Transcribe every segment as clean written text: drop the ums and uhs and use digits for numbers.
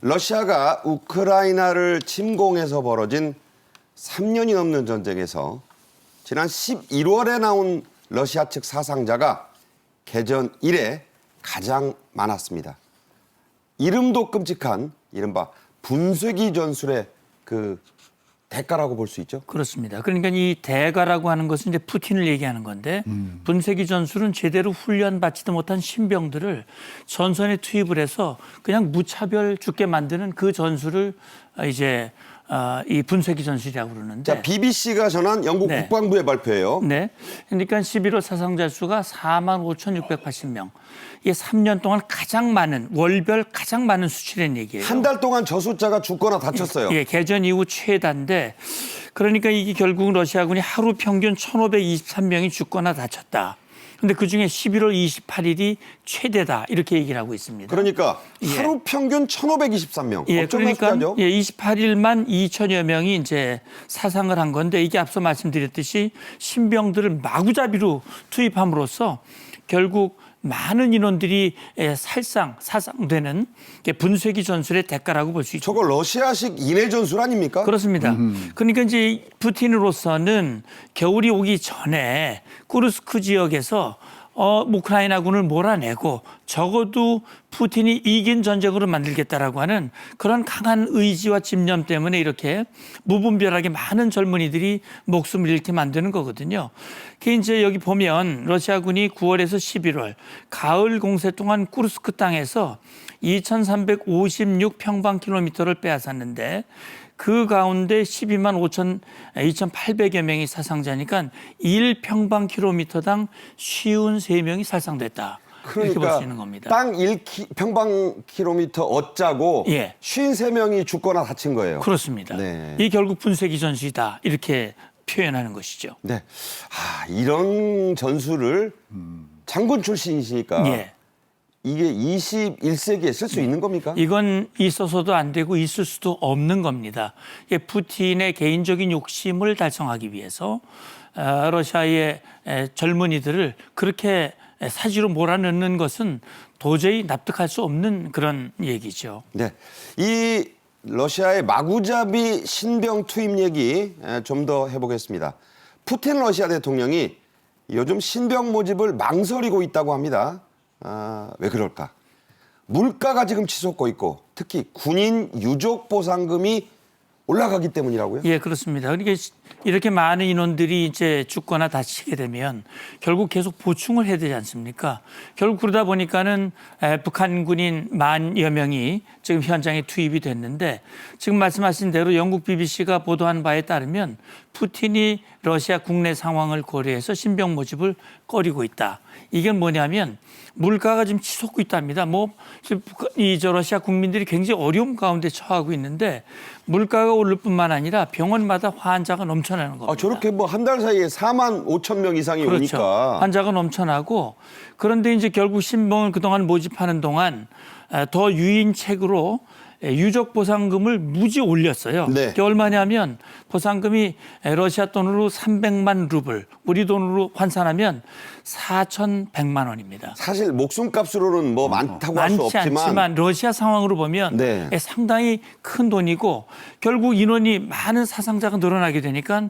러시아가 우크라이나를 침공해서 벌어진 3년이 넘는 전쟁에서 지난 11월에 나온 러시아 측 사상자가 개전 이래 가장 많았습니다. 이름도 끔찍한 이른바 분쇄기 전술의 그 대가라고 볼 수 있죠. 그렇습니다. 그러니까 이 대가라고 하는 것은 이제 푸틴을 얘기하는 건데 분쇄기 전술은 제대로 훈련받지도 못한 신병들을 전선에 투입을 해서 그냥 무차별 죽게 만드는 그 전술을 이제 이 분쇄기 전술이라고 그러는데. 자, BBC가 전한 영국 네. 국방부의 발표예요. 네. 그러니까 11월 사상자 수가 45,680명. 이게 3년 동안 가장 많은 월별 가장 많은 수치라는 얘기예요. 한 달 동안 저 숫자가 죽거나 다쳤어요. 예, 개전 이후 최다인데 그러니까 이게 결국 러시아군이 하루 평균 1,523명이 죽거나 다쳤다. 근데 그중에 11월 28일이 최대다 이렇게 얘기를 하고 있습니다. 그러니까 예. 하루 평균 1,523명. 예, 엄청난 그러니까 숫자죠. 예, 28일만 2천여 명이 이제 사상을 한 건데 이게 앞서 말씀드렸듯이 신병들을 마구잡이로 투입함으로써 결국 많은 인원들이 사상되는 분쇄기 전술의 대가라고 볼 수 있죠. 저거 러시아식 인해 전술 아닙니까? 그렇습니다. 그러니까 이제 푸틴으로서는 겨울이 오기 전에 쿠르스크 지역에서 우크라이나군을 몰아내고 적어도 푸틴이 이긴 전쟁으로 만들겠다라고 하는 그런 강한 의지와 집념 때문에 이렇게 무분별하게 많은 젊은이들이 목숨을 잃게 만드는 거거든요. 그게 이제 여기 보면 러시아군이 9월에서 11월 가을 공세 동안 쿠르스크 땅에서 2,356 평방킬로미터를 빼앗았는데 그 가운데 2,800여 명이 사상자니까 1평방킬로미터당 53명이 살상됐다. 이렇게 볼 수 있는 겁니다. 땅 1평방킬로미터 어짜고 예. 53명이 죽거나 다친 거예요. 그렇습니다. 네. 이 결국 분쇄기 전술이다. 이렇게 표현하는 것이죠. 네. 이런 전술을 장군 출신이시니까 예. 이게 21세기에 쓸 수 있는 겁니까? 이건 있어서도 안 되고 있을 수도 없는 겁니다. 푸틴의 개인적인 욕심을 달성하기 위해서 러시아의 젊은이들을 그렇게 사지로 몰아넣는 것은 도저히 납득할 수 없는 그런 얘기죠. 네. 이 러시아의 마구잡이 신병 투입 얘기 좀 더 해보겠습니다. 푸틴 러시아 대통령이 요즘 신병 모집을 망설이고 있다고 합니다. 왜 그럴까? 물가가 지금 치솟고 있고 특히 군인 유족 보상금이 올라가기 때문이라고요? 예, 그렇습니다. 그러니까 이렇게 많은 인원들이 이제 죽거나 다치게 되면 결국 계속 보충을 해야 되지 않습니까? 결국 그러다 보니까는 북한 군인 10,000여 명이 지금 현장에 투입이 됐는데 지금 말씀하신 대로 영국 BBC가 보도한 바에 따르면 푸틴이 러시아 국내 상황을 고려해서 신병 모집을 꺼리고 있다. 이게 뭐냐면 물가가 지금 치솟고 있답니다. 저 러시아 국민들이 굉장히 어려움 가운데 처하고 있는데 물가가 오를 뿐만 아니라 병원마다 환자가 넘쳐나는 겁니다. 저렇게 한 달 사이에 45,000명 이상이 그렇죠. 오니까. 환자가 넘쳐나고 그런데 이제 결국 신병을 그동안 모집하는 동안 더 유인책으로 유족 보상금을 무지 올렸어요. 네. 그게 얼마냐면 보상금이 러시아 돈으로 300만 루블, 우리 돈으로 환산하면 4,100만 원입니다. 사실 목숨값으로는 많다고 할 수 많지 없지만 않지만 러시아 상황으로 보면 네. 상당히 큰 돈이고 결국 인원이 많은 사상자가 늘어나게 되니까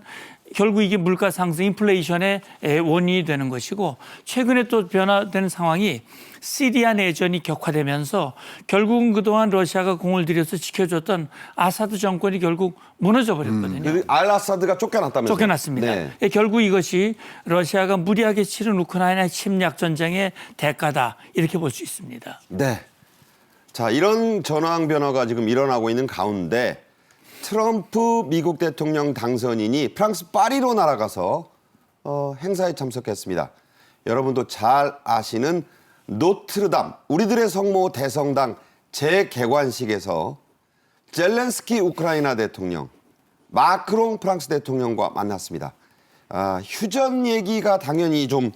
결국 이게 물가 상승, 인플레이션의 원인이 되는 것이고 최근에 또 변화되는 상황이 시리아 내전이 격화되면서 결국은 그동안 러시아가 공을 들여서 지켜줬던 아사드 정권이 결국 무너져 버렸거든요. 알-아사드가 쫓겨났다면서요? 쫓겨났습니다. 네. 결국 이것이 러시아가 무리하게 치른 우크라이나 침략 전쟁의 대가다 이렇게 볼 수 있습니다. 네. 자, 이런 전황 변화가 지금 일어나고 있는 가운데 트럼프 미국 대통령 당선인이 프랑스 파리로 날아가서 행사에 참석했습니다. 여러분도 잘 아시는 노트르담 우리들의 성모 대성당 재개관식에서 젤렌스키 우크라이나 대통령, 마크롱 프랑스 대통령과 만났습니다. 휴전 얘기가 당연히 좀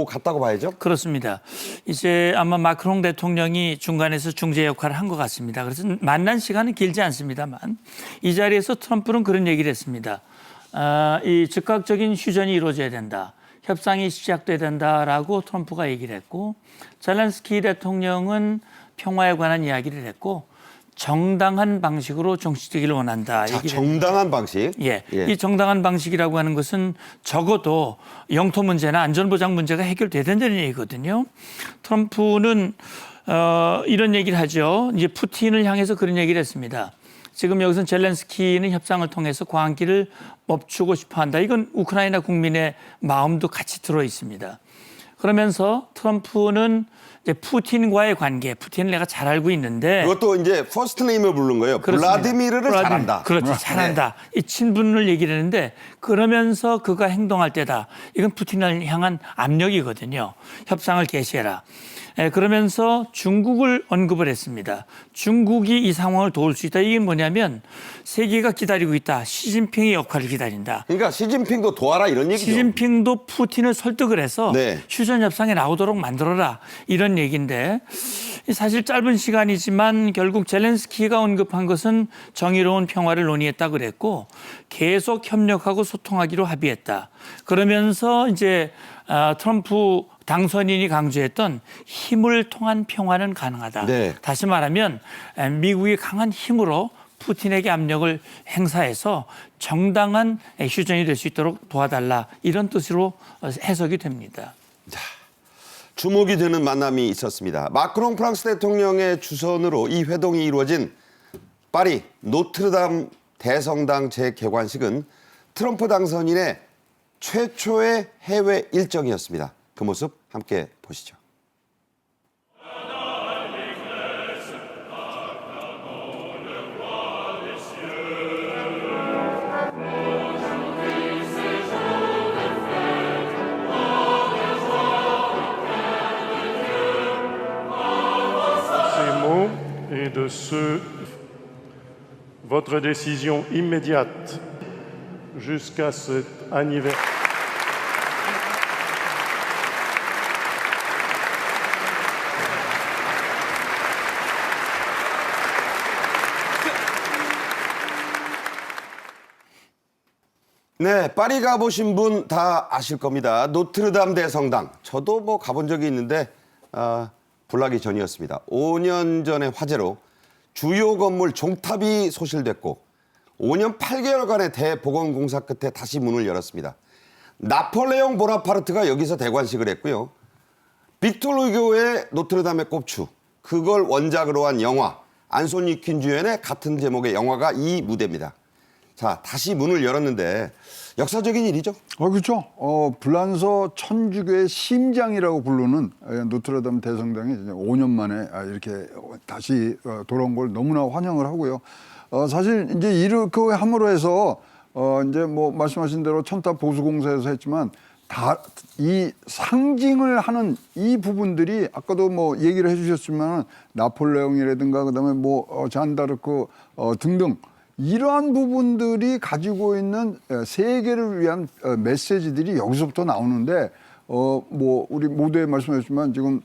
같다고 봐야죠. 그렇습니다. 이제 아마 마크롱 대통령이 중간에서 중재 역할을 한 것 같습니다. 그래서 만난 시간은 길지 않습니다만 이 자리에서 트럼프는 그런 얘기를 했습니다. 이 즉각적인 휴전이 이루어져야 된다. 협상이 시작돼야 된다라고 트럼프가 얘기를 했고 젤렌스키 대통령은 평화에 관한 이야기를 했고 정당한 방식으로 정치되기를 원한다. 자, 정당한 방식. 예. 이 정당한 방식이라고 하는 것은 적어도 영토 문제나 안전보장 문제가 해결돼야 된다는 얘기거든요. 트럼프는 이런 얘기를 하죠. 이제 푸틴을 향해서 그런 얘기를 했습니다. 지금 여기서 젤렌스키는 협상을 통해서 광기를 멈추고 싶어 한다. 이건 우크라이나 국민의 마음도 같이 들어 있습니다. 그러면서 트럼프는 이제 푸틴과의 관계, 푸틴을 내가 잘 알고 있는데 그것도 이제 퍼스트 네임을 부른 거예요. 블라디미르를 잘한다. 그렇죠. 잘한다. 이 친분을 얘기를 했는데 그러면서 그가 행동할 때다. 이건 푸틴을 향한 압력이거든요. 협상을 개시해라. 그러면서 중국을 언급을 했습니다. 중국이 이 상황을 도울 수 있다. 이게 뭐냐면 세계가 기다리고 있다. 시진핑의 역할을 기다린다. 그러니까 시진핑도 도와라 이런 얘기죠. 시진핑도 푸틴을 설득을 해서 네. 휴전 협상에 나오도록 만들어라 이런 얘기인데 사실 짧은 시간이지만 결국 젤렌스키가 언급한 것은 정의로운 평화를 논의했다 그랬고 계속 협력하고 소통하기로 합의했다. 그러면서 이제 트럼프 당선인이 강조했던 힘을 통한 평화는 가능하다. 네. 다시 말하면 미국이 강한 힘으로 푸틴에게 압력을 행사해서 정당한 휴전이 될 수 있도록 도와달라 이런 뜻으로 해석이 됩니다. 주목이 되는 만남이 있었습니다. 마크롱 프랑스 대통령의 주선으로 이 회동이 이루어진 파리 노트르담 대성당 재개관식은 트럼프 당선인의 최초의 해외 일정이었습니다. 그 모습 함께 보시죠. Et de votre décision immédiate jusqu'à cet anniversaire. 네, 파리 가보신 분 다 아실 겁니다. 노트르담 대성당. 저도 뭐 가본 적이 있는데 불나기 전이었습니다. 5년 전의 화재로 주요 건물 종탑이 소실됐고 5년 8개월간의 대복원공사 끝에 다시 문을 열었습니다. 나폴레옹 보나파르트가 여기서 대관식을 했고요. 빅토르 후고의 노트르담의 꼽추, 그걸 원작으로 한 영화, 안소니 퀸 주연의 같은 제목의 영화가 이 무대입니다. 자, 다시 문을 열었는데 역사적인 일이죠. 그렇죠. 불란서 천주교의 심장이라고 부르는 노트르담 대성당이 5년 만에 이렇게 다시 돌아온 걸 너무나 환영을 하고요. 사실 이제 이렇게 함으로 해서 이제 뭐 말씀하신 대로 첨탑 보수공사에서 했지만 다 이 상징을 하는 이 부분들이 아까도 뭐 얘기를 해주셨지만 나폴레옹이라든가 그다음에 뭐 잔다르크 등등. 이러한 부분들이 가지고 있는 세계를 위한 메시지들이 여기서부터 나오는데 뭐 우리 모두에 말씀하셨지만 지금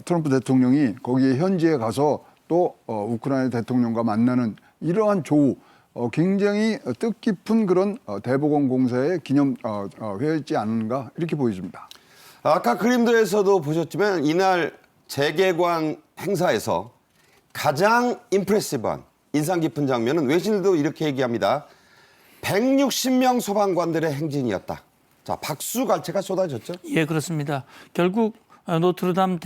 트럼프 대통령이 거기에 현지에 가서 또 우크라이나 대통령과 만나는 이러한 조우 굉장히 뜻깊은 그런 대복원 공사의 기념 회였지 않은가 이렇게 보여집니다. 아까 그림들에서도 보셨지만 이날 재개관 행사에서 가장 임프레시브한 인상 깊은 장면은 외신들도 이렇게 얘기합니다. 160명 소방관들의 행진이었다. 자, 박수 갈채가 쏟아졌죠? 예, 그렇습니다. 결국 노트르담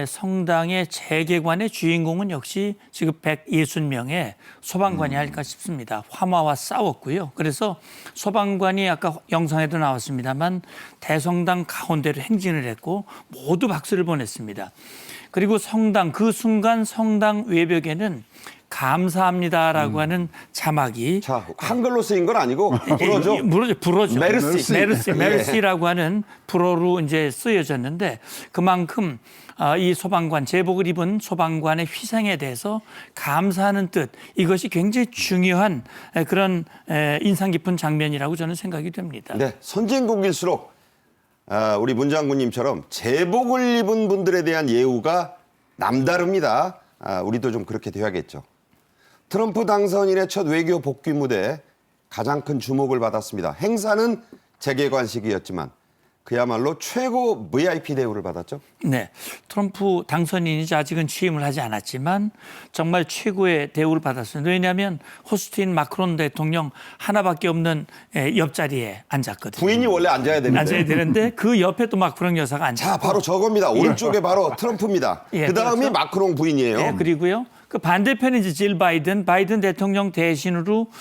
성당의 재개관의 주인공은 역시 지금 160명의 소방관이 할까 싶습니다. 화마와 싸웠고요. 그래서 소방관이 아까 영상에도 나왔습니다만 대성당 가운데로 행진을 했고 모두 박수를 보냈습니다. 그리고 그 순간 성당 외벽에는 감사합니다라고 하는 자막이 자, 한글로 쓰인 건 아니고 불어죠. 불어죠. 메르시. 메르시라고 하는 불어로 이제 쓰여졌는데 그만큼 이 소방관, 제복을 입은 소방관의 희생에 대해서 감사하는 뜻, 이것이 굉장히 중요한 그런 인상 깊은 장면이라고 저는 생각이 됩니다. 네, 선진국일수록 우리 문 장군님처럼 제복을 입은 분들에 대한 예우가 남다릅니다. 우리도 좀 그렇게 돼야겠죠. 트럼프 당선인의 첫 외교 복귀 무대 가장 큰 주목을 받았습니다. 행사는 재개관식이었지만 그야말로 최고 VIP 대우를 받았죠. 네, 트럼프 당선인이지 아직은 취임을 하지 않았지만 정말 최고의 대우를 받았습니다. 왜냐하면 호스트인 마크론 대통령 하나밖에 없는 옆자리에 앉았거든요. 부인이 원래 앉아야 되는데. 앉아야 되는데 그 옆에 또 마크론 여사가 앉았고. 자, 바로 저겁니다. 오른쪽에 바로 트럼프입니다. 예, 그 다음이 그렇죠. 마크롱 부인이에요. 네, 그리고요. 그 반대편에 이제 질 바이든 대통령 대신으로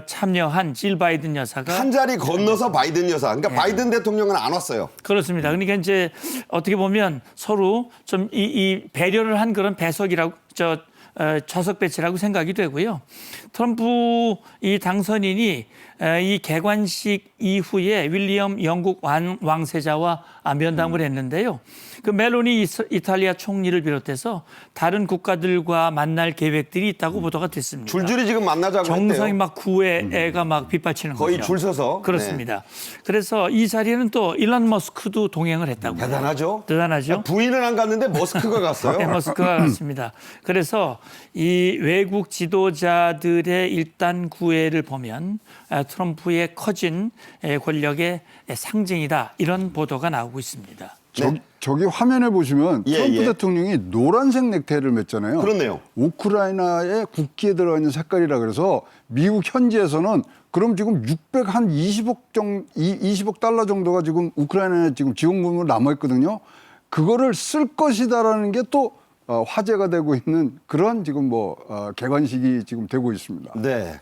참여한 질 바이든 여사가 한 자리 건너서 바이든 여사. 그러니까 네. 바이든 대통령은 안 왔어요. 그렇습니다. 그러니까 이제 어떻게 보면 서로 좀 이 배려를 한 그런 배석이라고 좌석 배치라고 생각이 되고요. 트럼프 이 당선인이 이 개관식 이후에 윌리엄 영국 왕세자와 면담을 했는데요. 그 멜로니 이탈리아 총리를 비롯해서 다른 국가들과 만날 계획들이 있다고 보도가 됐습니다. 줄줄이 지금 만나자고 정상이 했대요. 막 구애가 막 빗발치는 거의 거죠. 줄 서서. 그렇습니다. 그래서 이 자리에는 또 일론 머스크도 동행을 했다고요. 대단하죠. 대단하죠. 부인은 안 갔는데 머스크가 갔어요. 네, 머스크가 같습니다. 그래서 이 외국 지도자들의 일단 구애를 보면 트럼프의 커진 권력의 상징이다. 이런 보도가 나오고 있습니다. 저기 화면에 보시면 예, 트럼프 예. 대통령이 노란색 넥타이를 맸잖아요. 그렇네요. 우크라이나의 국기에 들어가 있는 색깔이라 그래서 미국 현지에서는 그럼 지금 20억 달러 정도가 지금 우크라이나에 지금 지원금으로 남아 있거든요. 그거를 쓸 것이다라는 게 또 화제가 되고 있는 그런 지금 개관식이 지금 되고 있습니다. 네.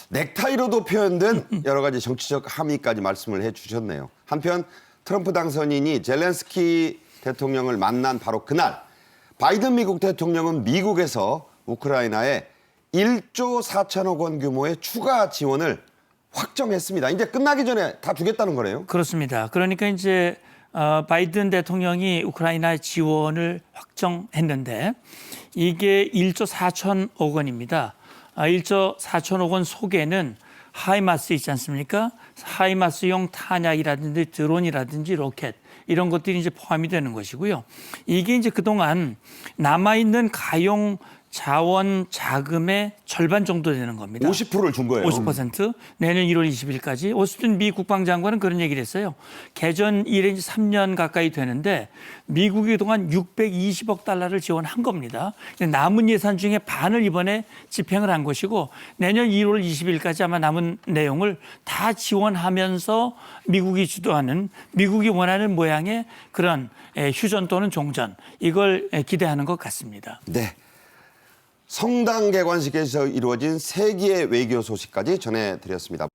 넥타이로도 표현된 여러 가지 정치적 함의까지 말씀을 해 주셨네요. 한편 트럼프 당선인이 젤렌스키 대통령을 만난 바로 그날 바이든 미국 대통령은 미국에서 우크라이나에 1조 4천억 원 규모의 추가 지원을 확정했습니다. 이제 끝나기 전에 다 주겠다는 거네요. 그렇습니다. 그러니까 이제 바이든 대통령이 우크라이나 지원을 확정했는데 이게 1조 4천억 원입니다. 1조 4천억 원 속에는 하이마스 있지 않습니까? 하이마스용 탄약이라든지 드론이라든지 로켓 이런 것들이 이제 포함이 되는 것이고요. 이게 이제 그동안 남아있는 가용 자원 자금의 절반 정도 되는 겁니다. 50%를 준 거예요. 50% 내년 1월 20일까지 오스틴 미 국방장관은 그런 얘기를 했어요. 개전 이래 이제 3년 가까이 되는데 미국이 그동안 620억 달러를 지원한 겁니다. 남은 예산 중에 반을 이번에 집행을 한 것이고 내년 1월 20일까지 아마 남은 내용을 다 지원하면서 미국이 주도하는 미국이 원하는 모양의 그런 휴전 또는 종전 이걸 기대하는 것 같습니다. 네. 성당 개관식에서 이루어진 세기의 외교 소식까지 전해드렸습니다.